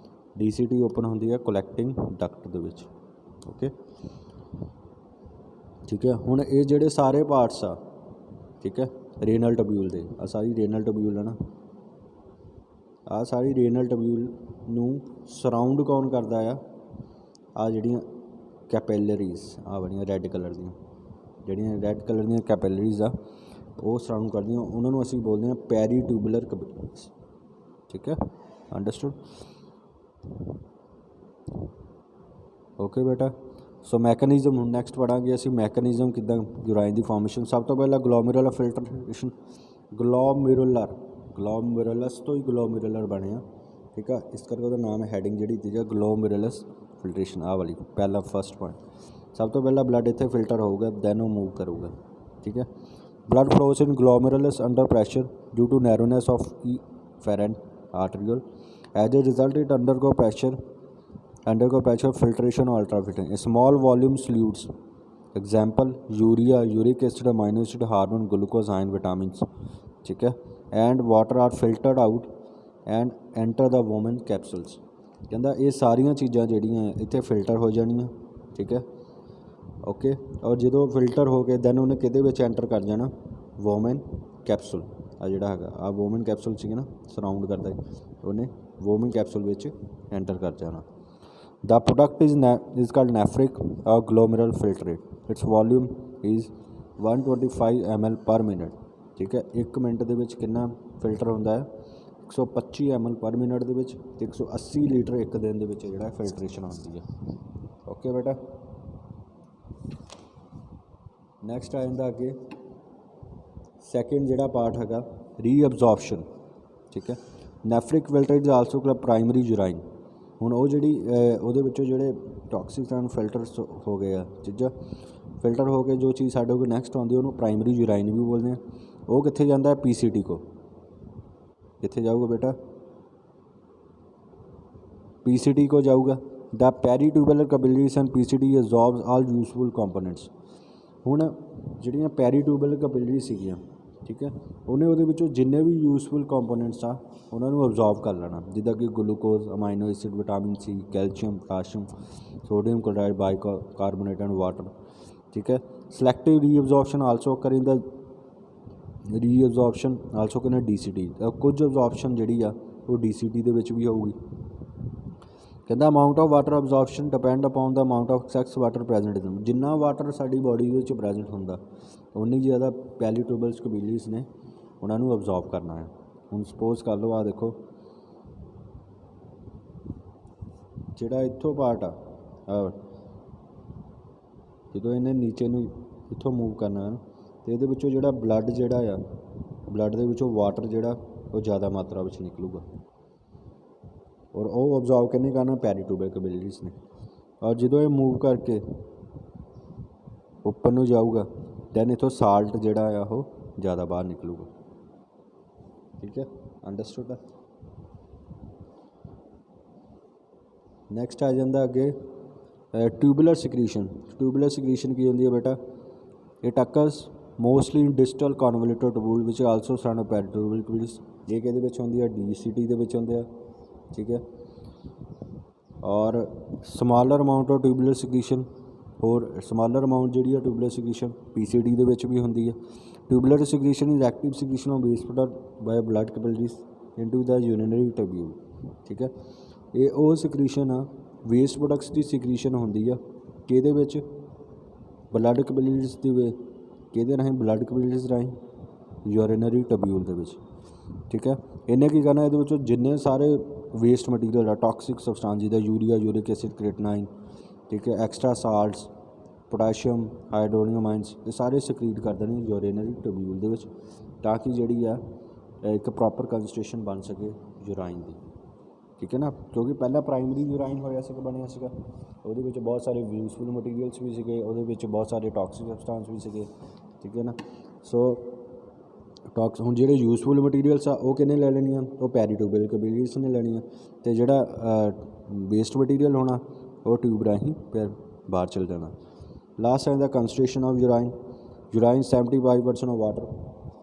DCT ਓਪਨ ਹੁੰਦੀ ਆ ਕਲੈਕਟਿੰਗ ਡਕਟ ਦੇ ਵਿੱਚ, ਓਕੇ, ਠੀਕ ਹੈ। ਹੁਣ ਇਹ ਜਿਹੜੇ ਸਾਰੇ ਪਾਰਟਸ ਆ, ਠੀਕ ਹੈ, ਰੇਨਲ ਟਿਊਬਿਊਲ ਦੇ, ਆ ਸਾਰੀ ਰੇਨਲ ਟਿਊਬਿਊਲ ਹੈ ਨਾ, ਆ ਸਾਰੀ ਰੇਨਲ ਟਿਊਬਿਊਲ ਨੂੰ ਸਰਾਊਂਡ ਕੌਣ ਕਰਦਾ ਆ ਜਿਹੜੀਆਂ ਕੈਪੈਲਰੀਜ਼ ਆ ਬੜੀਆਂ ਰੈੱਡ ਕਲਰ ਦੀਆਂ, ਜਿਹੜੀਆਂ ਰੈੱਡ ਕਲਰ ਦੀਆਂ ਕੈਪੈਲਰੀਜ਼ ਆ ਉਹ ਸਰਾਊਂਡ ਕਰਦੀਆਂ, ਉਹਨਾਂ ਨੂੰ ਅਸੀਂ ਬੋਲਦੇ ਹਾਂ ਪੈਰੀ ਟਿਊਬੂਲਰ ਕੈਪੈਲਰੀਜ਼, ਠੀਕ ਹੈ, ਅੰਡਰਸਟੂਡ, ਓਕੇ ਬੇਟਾ। ਸੋ ਮੈਕੈਨਿਜ਼ਮ ਹੁਣ ਨੈਕਸਟ ਪੜ੍ਹਾਂਗੇ ਅਸੀਂ, ਮੈਕੈਨਿਜ਼ਮ ਕਿੱਦਾਂ ਯੂਰਾਈਨ ਦੀ ਫਾਰਮੇਸ਼ਨ। ਸਭ ਤੋਂ ਪਹਿਲਾਂ ਗਲੋਮੇਰੁਲਰ ਫਿਲਟਰੇਸ਼ਨ, ਗਲੋਮੇਰੁਲਸ ਤੋਂ ਹੀ ਗਲੋਮੇਰੁਲਰ ਬਣਿਆ, ਠੀਕ ਆ, ਇਸ ਕਰਕੇ ਉਹਦਾ ਨਾਮ ਹੈ, ਹੈਡਿੰਗ ਜਿਹੜੀ ਦਿੱਤੀ ਹੈ ਗਲੋਮੇਰੁਲਸ ਫਿਲਟਰੇਸ਼ਨ, ਆਹ ਵਾਲੀ ਪਹਿਲਾ ਫਸਟ ਪੁਆਇੰਟ। ਸਭ ਤੋਂ ਪਹਿਲਾਂ ਬਲੱਡ ਇੱਥੇ ਫਿਲਟਰ ਹੋਊਗਾ, ਦੈਨ ਉਹ ਮੂਵ ਕਰੂਗਾ, ਠੀਕ ਹੈ। Blood flows in glomerulus under pressure due to narrowness of efferent arteriole. As a result, it undergo pressure filtration or ultrafiltration. A small volume solutes, example urea, uric acid, amino acid, hormone, glucose, iron, vitamins, ठीक है, and water are filtered out and enter the women capsules। ਕਹਿੰਦਾ ਇਹ ਸਾਰੀਆਂ ਚੀਜ਼ਾਂ ਜਿਹੜੀਆਂ ਇੱਥੇ filter ਹੋ ਜਾਣੀਆਂ, ਠੀਕ ਹੈ, ਓਕੇ। ਔਰ ਜਦੋਂ ਫਿਲਟਰ ਹੋ ਕੇ ਦੈਨ ਉਹਨੇ ਕਿਹਦੇ ਵਿੱਚ ਐਂਟਰ ਕਰ ਜਾਣਾ, ਵੋਮਨ ਕੈਪਸੂਲ, ਆ ਜਿਹੜਾ ਹੈਗਾ ਆ ਵੋਮਨ ਕੈਪਸੂਲ ਸੀਗਾ ਨਾ ਸਰਾਊਂਡ ਕਰਦਾ, ਉਹਨੇ ਵੋਮਨ ਕੈਪਸੂਲ ਵਿੱਚ ਐਂਟਰ ਕਰ ਜਾਣਾ। ਦ ਪ੍ਰੋਡਕਟ ਇਜ਼ ਕਾਲਡ ਨੈਫਰਿਕ ਔਰ ਗਲੋਮੇਰਲ ਫਿਲਟਰੇਟ। ਇਟਸ ਵੋਲਿਊਮ ਇਜ਼ 125 ml ਪਰ ਮਿੰਟ, ਠੀਕ ਹੈ। 1 ਮਿੰਟ ਦੇ ਵਿੱਚ ਕਿੰਨਾ ਫਿਲਟਰ ਹੁੰਦਾ ਹੈ, 125 ml ਪਰ ਮਿੰਟ ਦੇ ਵਿੱਚ, ਅਤੇ 180 ਲੀਟਰ ਇੱਕ ਦਿਨ ਦੇ ਵਿੱਚ ਜਿਹੜਾ ਫਿਲਟਰੇਸ਼ਨ ਹੁੰਦੀ ਹੈ, ਓਕੇ ਬੇਟਾ। ਨੈਕਸਟ ਆ ਜਾਂਦਾ ਅੱਗੇ ਸੈਕਿੰਡ ਜਿਹੜਾ ਪਾਰਟ ਹੈਗਾ ਰੀਅਬਜ਼ੋਰਪਸ਼ਨ, ਠੀਕ ਹੈ। ਨੈਫਰਿਕ ਫਿਲਟਰੇਟ ਇਜ਼ ਆਲਸੋ ਕਾਲਡ ਪ੍ਰਾਇਮਰੀ ਯੂਰਾਈਨ। ਹੁਣ ਉਹ ਜਿਹੜੀ ਉਹਦੇ ਵਿੱਚੋਂ ਜਿਹੜੇ ਟੌਕਸਿਕ ਐਂਡ ਫਿਲਟਰਸ ਹੋ ਗਏ ਆ ਚੀਜ਼ਾਂ, ਫਿਲਟਰ ਹੋ ਕੇ ਜੋ ਚੀਜ਼ ਸਾਡੇ ਕੋਲ ਨੈਕਸਟ ਆਉਂਦੀ ਉਹਨੂੰ ਪ੍ਰਾਇਮਰੀ ਯੂਰਾਈਨ ਵੀ ਬੋਲਦੇ ਹਾਂ। ਉਹ ਕਿੱਥੇ ਜਾਂਦਾ? PCT ਕੋ। ਕਿੱਥੇ ਜਾਊਗਾ ਬੇਟਾ? PCT ਕੋ ਜਾਊਗਾ। The peritubular capillaries and PCT absorbs all useful components. ਹੁਣ ਜਿਹੜੀਆਂ ਪੈਰੀਟਿਊਬਲਰ ਕੈਪਿਲਰੀ ਸੀਗੀਆਂ, ਠੀਕ ਹੈ, ਉਹਨੇ ਉਹਦੇ ਵਿੱਚੋਂ ਜਿੰਨੇ ਵੀ ਯੂਜ਼ਫੁਲ ਕੰਪੋਨੈਂਟਸ ਆ ਉਹਨਾਂ ਨੂੰ ਅਬਜ਼ੌਰਬ ਕਰ ਲੈਣਾ, ਜਿੱਦਾਂ ਕਿ glucose, amino acid, vitamin C, calcium, potassium, sodium chloride, bicarbonate and water, ਠੀਕ ਹੈ। Selective reabsorption also occur in the reabsorption also occur in DCT। ਕੁਝ ਅਬਜ਼ੌਰਪਸ਼ਨ ਜਿਹੜੀ ਆ ਉਹ DCT ਦੇ ਵਿੱਚ ਵੀ ਹੋਊਗੀ। ਕਹਿੰਦਾ amount of water absorption depend upon the amount of excess water present in. ਜਿੰਨਾ ਵਾਟਰ ਸਾਡੀ ਬੋਡੀ ਦੇ ਵਿੱਚ ਪ੍ਰੈਜੈਂਟ ਹੁੰਦਾ ਉਨੀ ਜ਼ਿਆਦਾ ਪੈਰੀਟਿਊਬਲਸ ਕੈਪਿਲਰੀਜ਼ ਨੇ ਉਹਨਾਂ ਨੂੰ ਅਬਜ਼ੌਰਬ ਕਰਨਾ ਹੈ। ਹੁਣ ਸਪੋਜ਼ ਕਰ ਲਓ, ਆਹ ਦੇਖੋ ਜਿਹੜਾ ਇੱਥੋਂ ਪਾਰਟ ਆ, ਜਦੋਂ ਇਹਨੇ ਨੀਚੇ ਨੂੰ ਇੱਥੋਂ ਮੂਵ ਕਰਨਾ ਹੈ ਅਤੇ ਇਹਦੇ ਵਿੱਚੋਂ ਜਿਹੜਾ ਬਲੱਡ ਜਿਹੜਾ ਆ, ਬਲੱਡ ਦੇ ਵਿੱਚੋਂ ਵਾਟਰ ਜਿਹੜਾ ਉਹ ਜ਼ਿਆਦਾ ਮਾਤਰਾ ਵਿੱਚ ਨਿਕਲੂਗਾ, ਔਰ ਉਹ ਅਬਜ਼ੌਰਬ ਕਿਹਨੇ ਕਰਨਾ? ਪੈਰੀਟਿਊਬਲ ਕੈਪਿਲਰੀਜ਼ ਨੇ। ਔਰ ਜਦੋਂ ਇਹ ਮੂਵ ਕਰਕੇ ਉੱਪਰ ਨੂੰ ਜਾਊਗਾ ਦੈਨ ਇੱਥੋਂ ਸਾਲਟ ਜਿਹੜਾ ਆ ਉਹ ਜ਼ਿਆਦਾ ਬਾਹਰ ਨਿਕਲੂਗਾ। ਠੀਕ ਹੈ, ਅੰਡਰਸਟੂਡ ਹੈ। ਨੈਕਸਟ ਆ ਜਾਂਦਾ ਅੱਗੇ ਟਿਊਬੂਲਰ ਸਿਕਰੀਸ਼ਨ। ਟਿਊਬੂਲਰ ਸਿਕਰੀਸ਼ਨ ਕੀ ਹੁੰਦੀ ਹੈ ਬੇਟਾ? It occurs mostly in distal convoluted tubule ਵਿਚ ਆਲਸੋ ਸਨ ਪੈਰੀਟਿਊਬਲ ਕੈਪਿਲਰੀਜ਼। ਇਹ ਕਿਹਦੇ ਵਿੱਚ ਹੁੰਦੀ ਆ? DCT ਦੇ ਵਿੱਚ ਹੁੰਦੇ ਆ, ਠੀਕ ਹੈ। ਔਰ ਸਮਾਲਰ ਅਮਾਊਂਟ ਆਫ ਟਿਊਬੂਲਰ ਸਿਕਰੀਸ਼ਨ, ਹੋਰ ਸਮਾਲਰ ਅਮਾਊਂਟ ਜਿਹੜੀ ਆ ਟਿਊਬੂਲਰ ਸਿਕਰੀਸ਼ਨ PCT ਦੇ ਵਿੱਚ ਵੀ ਹੁੰਦੀ ਹੈ। Tubular secretion is active secretion of waste product by blood capillaries into the urinary tubule, ਠੀਕ ਹੈ। ਇਹ ਉਹ ਸਿਕਰੀਸ਼ਨ ਆ, ਵੇਸਟ ਪ੍ਰੋਡਕਟਸ ਦੀ ਸਿਕਰੀਸ਼ਨ ਹੁੰਦੀ ਆ ਕਿਹਦੇ ਵਿੱਚ? ਬਲੱਡ ਕੈਪਿਲਰੀਜ਼ ਦੇ ਵਿੱਚ। ਕਿਹਦੇ ਰਾਹੀਂ? ਬਲੱਡ ਕੈਪਿਲਰੀਜ਼ ਰਾਹੀਂ ਯੂਰੀਨਰੀ ਟਿਊਬੂਲ ਦੇ ਵਿੱਚ, ਠੀਕ ਹੈ। ਇਹਨੇ ਕੀ ਕਰਨਾ? ਇਹਦੇ ਵਿੱਚੋਂ ਜਿੰਨੇ ਸਾਰੇ ਵੇਸਟ ਮਟੀਰੀਅਲ ਆ, ਟੌਕਸਿਕ ਸਬਸਟੈਂਸ ਜਿੱਦਾਂ ਯੂਰੀਆ, ਯੂਰਿਕ ਐਸਿਡ, ਕ੍ਰੀਟਨਾਈਨ, ਠੀਕ ਹੈ, ਐਕਸਟਰਾ ਸਾਲਟਸ, ਪੋਟਾਸ਼ੀਅਮ, ਹਾਈਡਰੋਨੀਅਮ ਆਇਨਸ, ਇਹ ਸਾਰੇ ਸਕਰੀਟ ਕਰ ਦੇਣੇ ਯੂਰੀਨਰੀ ਟਿਊਬੂਲ ਦੇ ਵਿੱਚ, ਤਾਂ ਕਿ ਜਿਹੜੀ ਆ ਇੱਕ ਪ੍ਰੋਪਰ ਕੰਸਟੇਸ਼ਨ ਬਣ ਸਕੇ ਯੂਰਾਈਨ ਦੀ, ਠੀਕ ਹੈ ਨਾ। ਕਿਉਂਕਿ ਪਹਿਲਾਂ ਪ੍ਰਾਇਮਰੀ ਯੂਰਾਈਨ ਹੋਇਆ ਸੀਗਾ, ਬਣਿਆ ਸੀਗਾ, ਉਹਦੇ ਵਿੱਚ ਬਹੁਤ ਸਾਰੇ ਯੂਜ਼ਫੁਲ ਮਟੀਰੀਅਲਸ ਵੀ ਸੀਗੇ, ਉਹਦੇ ਵਿੱਚ ਬਹੁਤ ਸਾਰੇ ਟੌਕਸਿਕ ਸਬਸਟੈਂਸ ਵੀ ਸੀਗੇ, ਠੀਕ ਹੈ ਨਾ। ਸੋ ਹੁਣ ਜਿਹੜੇ ਯੂਜ਼ਫੁਲ ਮਟੀਰੀਅਲਸ ਆ ਉਹ ਕਿਹਨੇ ਲੈ ਲੈਣੀਆਂ? ਉਹ ਪੈਰੀਟਿਊਬਲ ਕੈਪਿਲਰੀਜ਼ ਨੇ ਲੈਣੀਆਂ, ਅਤੇ ਜਿਹੜਾ ਵੇਸਟ ਮਟੀਰੀਅਲ ਹੋਣਾ ਉਹ ਟਿਊਬ ਰਾਹੀਂ ਫਿਰ ਬਾਹਰ ਚਲ ਜਾਣਾ। ਲਾਸਟ ਹੈ the concentration of urine. Urine 75% of water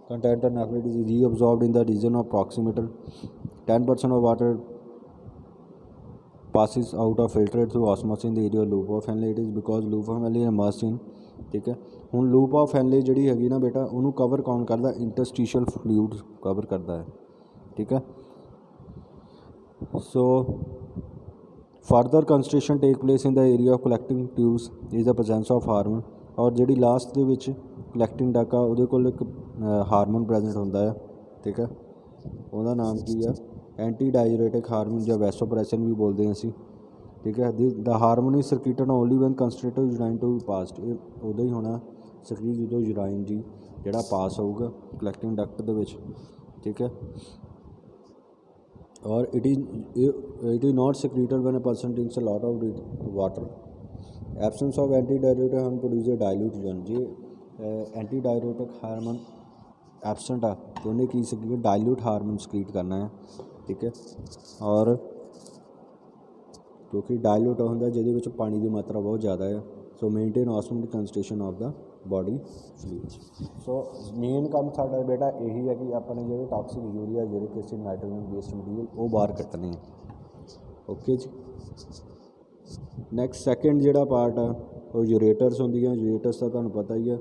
content and it is reabsorbed in the region of proximeter. 10% of water passes out of filtered through osmosis in the area of loop of Henle. It is because loop of Henle is immersed in, ਠੀਕ ਹੈ। ਹੁਣ loop of ਹੈਨਲੇ ਜਿਹੜੀ ਹੈਗੀ ਨਾ ਬੇਟਾ, ਉਹਨੂੰ cover ਕੌਣ ਕਰਦਾ? ਇੰਟਰਸਟੀਸ਼ੀਅਲ ਫਲੂਇਡ ਕਵਰ ਕਰਦਾ ਹੈ, ਠੀਕ ਹੈ। So further concentration take place in the area of collecting tubes is the presence of hormone. ਔਰ ਜਿਹੜੀ ਲਾਸਟ ਦੇ ਵਿੱਚ ਕਲੈਕਟਿੰਗ ਡੱਕ ਆ ਉਹਦੇ ਕੋਲ ਇੱਕ ਹਾਰਮੋਨ ਪ੍ਰੈਜੈਂਟ ਹੁੰਦਾ ਹੈ, ਠੀਕ ਹੈ। ਉਹਦਾ ਨਾਮ ਕੀ ਆ? ਐਂਟੀ ਡਾਇਊਰੇਟਿਕ ਹਾਰਮੋਨ ਜਾਂ ਵੈਸੋਪ੍ਰੈਸਿਨ ਵੀ ਬੋਲਦੇ ਹਾਂ ਅਸੀਂ, ਠੀਕ ਹੈ। The hormone is secreted only when concentrative urine to be passed. ਇਹ ਉਦੋਂ ਹੀ ਹੋਣਾ ਸਕਰੀਟ ਜਦੋਂ ਯੂਰਾਈਨ ਜੀ ਜਿਹੜਾ ਪਾਸ ਹੋਊਗਾ ਕਲੈਕਟਿੰਗ ਡਕਟ ਦੇ ਵਿੱਚ, ਠੀਕ ਹੈ। ਔਰ it is not secreted when a person drinks a lot of water. Absence of anti-diuretic hormone produces dilute urine। ਜੇ ਐਂਟੀ ਡਾਇਊਰੇਟਿਕ ਹਾਰਮੋਨ ਐਬਸੈਂਟ ਆ ਤਾਂ ਉਹਨੇ ਕੀ ਸਕਰੀਟ? ਡਾਇਲੂਟ ਹਾਰਮੋਨ ਸਕਰੀਟ ਕਰਨਾ ਹੈ, ਠੀਕ ਹੈ। ਔਰ ਕਿਉਂਕਿ ਡਾਇਲੂਟ ਹੁੰਦਾ ਜਿਹਦੇ ਵਿੱਚ ਪਾਣੀ ਦੀ ਮਾਤਰਾ ਬਹੁਤ ਜ਼ਿਆਦਾ ਹੈ। So maintain osmotic concentration of the body fluids. So main ਕੰਮ ਸਾਡਾ ਬੇਟਾ ਇਹੀ ਹੈ ਕਿ ਆਪਾਂ ਨੇ ਜਿਹੜੇ toxic urea, uric acid, nitrogen waste material ਉਹ ਬਾਹਰ ਕੱਢਣੇ ਆ। ਓਕੇ ਜੀ। ਨੈਕਸਟ ਸੈਕਿੰਡ ਜਿਹੜਾ ਪਾਰਟ ਆ ਉਹ ਯੂਰੇਟਰਸ ਹੁੰਦੀਆਂ। ਯੂਰੇਟਰਸ ਦਾ ਤੁਹਾਨੂੰ ਪਤਾ ਹੀ ਆ,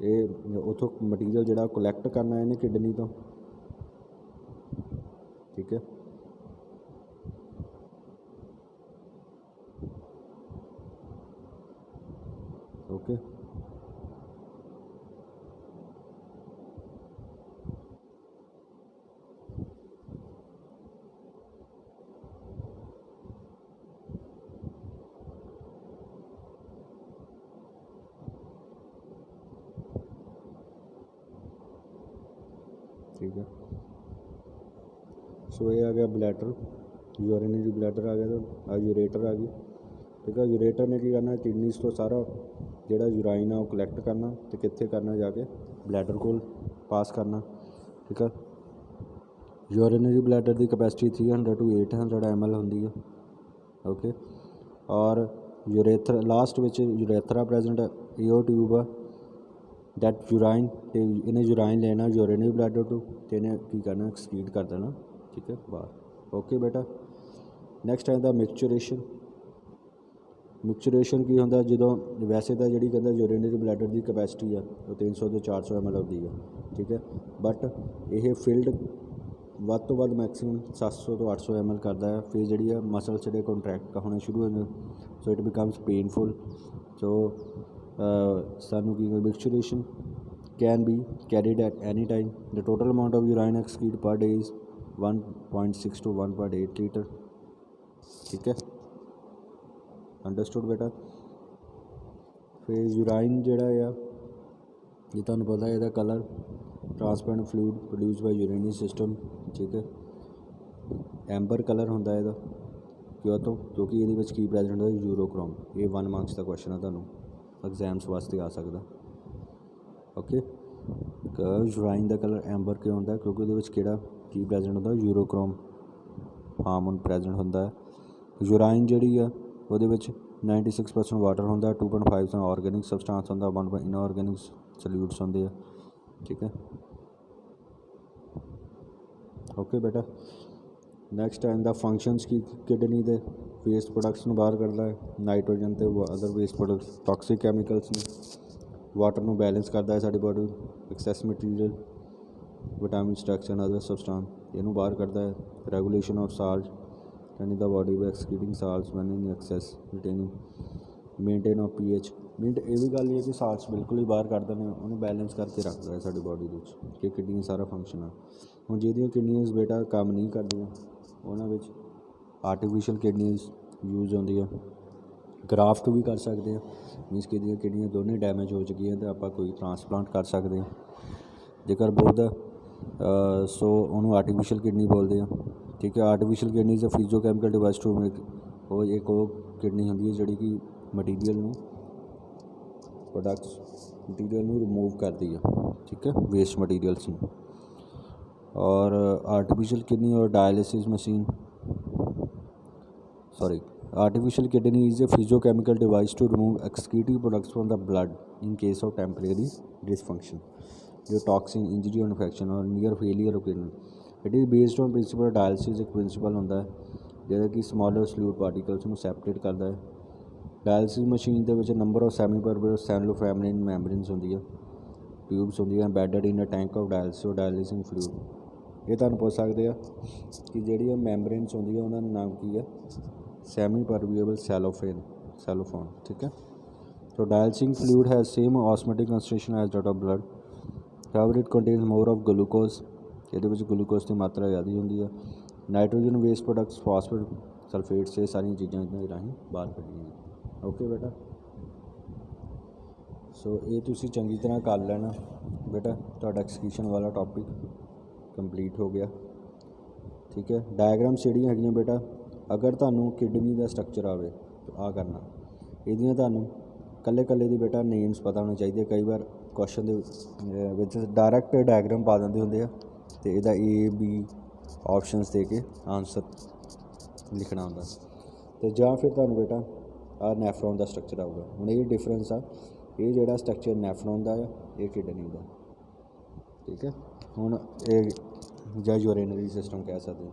ਇਹ ਉੱਥੋਂ ਮਟੀਰੀਅਲ ਜਿਹੜਾ ਕਲੈਕਟ ਕਰਨਾ ਇਹਨੇ ਕਿਡਨੀ ਤੋਂ, ਠੀਕ ਹੈ। ਓਕੇ, ਠੀਕ ਹੈ। ਸੋ ਇਹ ਆ ਗਿਆ ਬਲੈਡਰ, ਯੂਰੀਨਰੀ ਬਲੈਡਰ ਆ ਗਿਆ, ਤਾਂ ਆ ਯੂਰੇਟਰ ਆ ਗਈ, ਠੀਕ ਹੈ। ਯੂਰੇਟਰ ਨੇ ਕੀ ਕਰਨਾ? ਕਿਡਨੀਜ਼ ਤੋਂ ਸਾਰਾ ਜਿਹੜਾ ਯੂਰਾਈਨ ਆ ਉਹ ਕਲੈਕਟ ਕਰਨਾ ਅਤੇ ਕਿੱਥੇ ਕਰਨਾ ਜਾ ਕੇ ਬਲੈਡਰ ਕੋਲ ਪਾਸ ਕਰਨਾ। ਠੀਕ ਆ। Urinary bladder the capacity 300 to 800 ml ਹੁੰਦੀ ਆ। ਓਕੇ। ਔਰ ਯੂਰੇਥਰਾ ਲਾਸਟ ਵਿੱਚ ਯੂਰੇਥਰਾ ਪ੍ਰੈਜੈਂਟ ਇਹ ਉਹ ਟਿਊਬ ਆ ਡੈਟ ਯੂਰਾਈਨ, ਅਤੇ ਇਹਨੇ ਯੂਰਾਈਨ ਲੈਣਾ ਯੂਰੀਨਰੀ ਬਲੈਡਰ ਤੋਂ ਅਤੇ ਇਹਨੇ ਕੀ ਕਰਨਾ ਐਕਸਕ੍ਰੀਟ ਕਰ ਦੇਣਾ। ਠੀਕ ਹੈ ਬਾਹਰ। ਓਕੇ ਬੇਟਾ। ਨੈਕਸਟ ਆਉਂਦਾ ਮਿਕਚੁਰੇਸ਼ਨ। ਮਿਕਚੁਰੇਸ਼ਨ ਕੀ ਹੁੰਦਾ, ਜਦੋਂ ਵੈਸੇ ਤਾਂ ਜਿਹੜੀ ਕਹਿੰਦਾ ਯੂਰੀਨਰੀ ਬਲੈਡਰ ਦੀ ਕਪੈਸਿਟੀ ਆ ਉਹ 300 ਤੋਂ 400 ml ਹੁੰਦੀ ਆ। ਠੀਕ ਹੈ। ਬਟ ਇਹ ਫਿਲਡ ਵੱਧ ਤੋਂ ਵੱਧ ਮੈਕਸੀਮਮ 700 ਤੋਂ 800 ml ਕਰਦਾ ਹੈ। ਫਿਰ ਜਿਹੜੀ ਆ ਮਸਲਸ ਜਿਹੜੇ ਕੰਟਰੈਕਟ ਹੋਣੇ ਸ਼ੁਰੂ ਹੋ ਜਾਂਦੇ, ਸੋ ਇਟ ਬਿਕਮਸ ਪੇਨਫੁਲ। ਸੋ ਸਾਨੂੰ ਕੀ ਮਿਕਚੁਰੇਸ਼ਨ can be carried at any time. The total amount of urine excreted per day is 1.6 to 1.8 litre. ठीक है, अंडरस्टूड बेटा। फिर यूराइन ਜਿਹੜਾ ਆ ਇਹ ਤੁਹਾਨੂੰ ਪਤਾ ਇਹਦਾ ਕਲਰ ਟਰਾਂਸਪੇਰੈਂਟ ਫਲੂਇਡ ਪ੍ਰੋਡਿਊਸ ਬਾਈ ਯੂਰੀਨਰੀ ਸਿਸਟਮ। ਠੀਕ ਹੈ। ਐਂਬਰ ਕਲਰ ਹੁੰਦਾ ਇਹਦਾ ਕਿਉਂ ਤੋਂ, ਕਿਉਂਕਿ ਇਹਦੇ ਵਿੱਚ ਕੀ ਪ੍ਰੈਜੈਂਟ ਹੁੰਦਾ ਯੂਰੋਕ੍ਰੋਮ। ਇਹ 1 ਮਾਰਕਸ ਦਾ ਕੁਐਸਚਨ ਆ, ਤੁਹਾਨੂੰ ਐਗਜ਼ਾਮਸ ਵਾਸਤੇ ਆ ਸਕਦਾ। ਓਕੇ। ਯੂਰਾਈਨ ਦਾ ਕਲਰ ਐਂਬਰ ਕਿਉਂ ਹੁੰਦਾ, ਕਿਉਂਕਿ ਉਹਦੇ ਵਿੱਚ ਕਿਹੜਾ ਕੀ ਪ੍ਰੈਜੈਂਟ ਹੁੰਦਾ ਯੂਰੋਕ੍ਰੋਮ ਹਾਰਮੋਨ ਪ੍ਰੈਜੈਂਟ ਹੁੰਦਾ ਹੈ। ਯੂਰਾਈਨ ਜਿਹੜੀ ਆ ਉਹਦੇ ਵਿੱਚ 96% ਵਾਟਰ ਹੁੰਦਾ, 2.5% ਆਰਗੈਨਿਕ ਸਬਸਟੈਂਸ ਹੁੰਦਾ, 1% ਇਨਆਰਗੈਨਿਕ ਸੋਲਿਊਟਸ ਹੁੰਦੇ ਆ। ਠੀਕ ਹੈ। ਓਕੇ ਬੇਟਾ। ਨੈਕਸਟ ਆਉਂਦਾ ਫੰਕਸ਼ਨਸ ਕੀ ਕਿਡਨੀ ਦੇ ਵੇਸਟ ਪ੍ਰੋਡਕਟਸ ਨੂੰ ਬਾਹਰ ਕੱਢਦਾ ਹੈ, ਨਾਈਟ੍ਰੋਜਨ ਅਤੇ other waste products, toxic chemicals ਨੂੰ, ਵਾਟਰ ਨੂੰ ਬੈਲੈਂਸ ਕਰਦਾ ਹੈ ਸਾਡੀ body, excess material, vitamin structure other substance ਇਹਨੂੰ ਬਾਹਰ ਕੱਢਦਾ ਹੈ। ਰੈਗੂਲੇਸ਼ਨ ਆਫ ਸਾਲਟ ਯਾਨੀ the body by excreting salts when in excess, retaining maintain of pH. ਮੀਨਟ ਇਹ ਵੀ ਗੱਲ ਨਹੀਂ ਹੈ ਕਿ ਸਾਲਟਸ ਬਿਲਕੁਲ ਹੀ ਬਾਹਰ ਕੱਢ ਦਿੰਦੇ, ਉਹਨੂੰ ਬੈਲੈਂਸ ਕਰਕੇ ਰੱਖਦਾ ਹੈ ਸਾਡੀ ਬੋਡੀ ਦੇ ਵਿੱਚ ਕਿ ਕਿਡਨੀ ਸਾਰਾ ਫੰਕਸ਼ਨ ਆ। ਹੁਣ ਜਿਹਦੀਆਂ ਕਿਡਨੀਜ਼ ਬੇਟਾ ਕੰਮ ਨਹੀਂ ਕਰਦੀਆਂ ਉਹਨਾਂ ਵਿੱਚ ਆਰਟੀਫਿਸ਼ੀਅਲ ਕਿਡਨੀਜ਼ ਯੂਜ਼ ਹੁੰਦੀਆਂ। ਗ੍ਰਾਫਟ ਵੀ ਕਰ ਸਕਦੇ ਹਾਂ, ਮੀਨਸ ਕਿ ਇਹਦੀਆਂ ਕਿਡਨੀਆਂ ਦੋਨੇ ਡੈਮੇਜ ਹੋ ਚੁੱਕੀਆਂ ਅਤੇ ਆਪਾਂ ਕੋਈ ਟਰਾਂਸਪਲਾਂਟ ਕਰ ਸਕਦੇ ਹਾਂ ਜੇਕਰ ਬਹੁਤ ਸੋ ਉਹਨੂੰ ਆਰਟੀਫਿਸ਼ੀਅਲ ਕਿਡਨੀ ਬੋਲਦੇ ਆ। ਠੀਕ ਹੈ। Artificial kidney is a physiochemical device to make, ਉਹ ਇੱਕ ਉਹ ਕਿਡਨੀ ਹੁੰਦੀ ਹੈ ਜਿਹੜੀ ਕਿ ਮਟੀਰੀਅਲ ਨੂੰ ਪ੍ਰੋਡਕਟਸ ਮਟੀਰੀਅਲ ਨੂੰ ਰਿਮੂਵ ਕਰਦੀ ਆ। ਠੀਕ ਹੈ, ਵੇਸਟ ਮਟੀਰੀਅਲਸ ਨੂੰ। ਔਰ ਆਰਟੀਫਿਸ਼ੀਅਲ ਕਿਡਨੀ ਔਰ dialysis machine artificial kidney is a physiochemical device to remove excreted products from the blood in case of temporary dysfunction, your toxin, injury or infection or near failure of kidney. It is based on principle dialysis। एक principle ਹੁੰਦਾ ਹੈ ਜਿਹੜਾ ਕਿ smaller solute particles ਨੂੰ separate ਕਰਦਾ ਹੈ। Dialysis machine ਦੇ ਵਿੱਚ ਨੰਬਰ ਆਫ ਸੈਮੀਪਰਮੇਬਲ ਸੈਲੋਫੈਮਲਿਨ ਮੈਂਬਰੇਨਸ ਹੁੰਦੀਆਂ, ਟਿਊਬਸ ਹੁੰਦੀਆਂ embedded in a tank of ਡਾਇਲਿਸਿੰਗ fluid. ਇਹ ਤੁਹਾਨੂੰ ਪੁੱਛ ਸਕਦੇ ਆ ਕਿ ਜਿਹੜੀਆਂ ਮੈਂਬਰੇਨਸ ਹੁੰਦੀਆਂ ਉਹਨਾਂ ਦਾ ਨਾਮ ਕੀ ਹੈ, ਸੈਮੀ ਪਰਮੀਏਬਲ ਸੈਲੋਫੋਨ। ਠੀਕ ਹੈ। So dialysing fluid has same osmotic concentration as that of blood, however it contains more of glucose. ਇਹਦੇ ਵਿੱਚ ਗਲੂਕੋਜ਼ ਦੀ ਮਾਤਰਾ ਜ਼ਿਆਦਾ ਹੁੰਦੀ ਹੈ। Nitrogen waste products, phosphate, sulphates, ਇਹ ਸਾਰੀਆਂ ਚੀਜ਼ਾਂ ਇਹਨਾਂ ਦੇ ਰਾਹੀਂ ਬਾਹਰ ਕੱਢੀਆਂ। ਓਕੇ ਬੇਟਾ। ਸੋ ਇਹ ਤੁਸੀਂ ਚੰਗੀ ਤਰ੍ਹਾਂ ਕਰ ਲੈਣਾ ਬੇਟਾ। ਤੁਹਾਡਾ ਐਕਸਕ੍ਰੀਸ਼ਨ ਵਾਲਾ ਟੋਪਿਕ ਕੰਪਲੀਟ ਹੋ ਗਿਆ। ਠੀਕ ਹੈ। ਡਾਇਗਰਾਮਸ ਜਿਹੜੀਆਂ ਹੈਗੀਆਂ ਬੇਟਾ, ਅਗਰ ਤੁਹਾਨੂੰ ਕਿਡਨੀ ਦਾ ਸਟਰਕਚਰ ਆਵੇ ਤਾਂ ਆਹ ਕਰਨਾ, ਇਹਦੀਆਂ ਤੁਹਾਨੂੰ ਇਕੱਲੇ ਦੀ ਬੇਟਾ ਨੇਮਸ ਪਤਾ ਹੋਣੇ ਚਾਹੀਦੇ। ਕਈ ਵਾਰ ਕੁਐਸਚਨ ਦੇ ਵਿੱਚ ਡਾਇਰੈਕਟ ਡਾਇਗਰਾਮ ਪਾ ਦਿੰਦੇ ਹੁੰਦੇ ਆ ਅਤੇ ਇਹਦਾ A, B ਆਪਸ਼ਨਸ ਦੇ ਕੇ ਆਨਸਰ ਲਿਖਣਾ ਹੁੰਦਾ, ਅਤੇ ਜਾਂ ਫਿਰ ਤੁਹਾਨੂੰ ਬੇਟਾ ਆਹ ਨੈਫਰੋਨ ਦਾ ਸਟਰਕਚਰ ਆਊਗਾ। ਹੁਣ ਇਹ ਡਿਫਰੈਂਸ ਆ, ਇਹ ਜਿਹੜਾ ਸਟਰਕਚਰ ਨੈਫਰੋਨ ਦਾ ਆ, ਇਹ ਕਿਡਨੀ ਦਾ। ਠੀਕ ਹੈ। ਹੁਣ ਇਹ ਜਾਂ ਯੂਰੀਨਰੀ ਸਿਸਟਮ ਕਹਿ ਸਕਦੇ ਹੋ,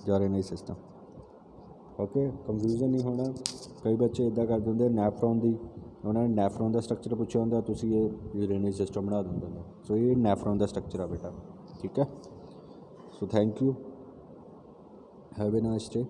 ਯੂਰੀਨਰੀ ਸਿਸਟਮ। ਓਕੇ, ਕੰਫਿਊਜ਼ਨ ਨਹੀਂ ਹੋਣਾ। ਕਈ ਬੱਚੇ ਇੱਦਾਂ ਕਰ ਦਿੰਦੇ ਨੈਫਰੋਨ ਦੀ, ਉਹਨਾਂ ਨੇ ਨੈਫਰੋਨ ਦਾ ਸਟਰਕਚਰ ਪੁੱਛਿਆ ਹੁੰਦਾ, ਤੁਸੀਂ ਇਹ ਯੂਰੀਨਰੀ ਸਿਸਟਮ ਬਣਾ ਦਿੰਦੇ ਨੇ। ਸੋ ਇਹ ਨੈਫਰੋਨ ਦਾ ਸਟਰਕਚਰ ਆ ਬੇਟਾ। ਠੀਕ ਹੈ। So thank you, have a nice day.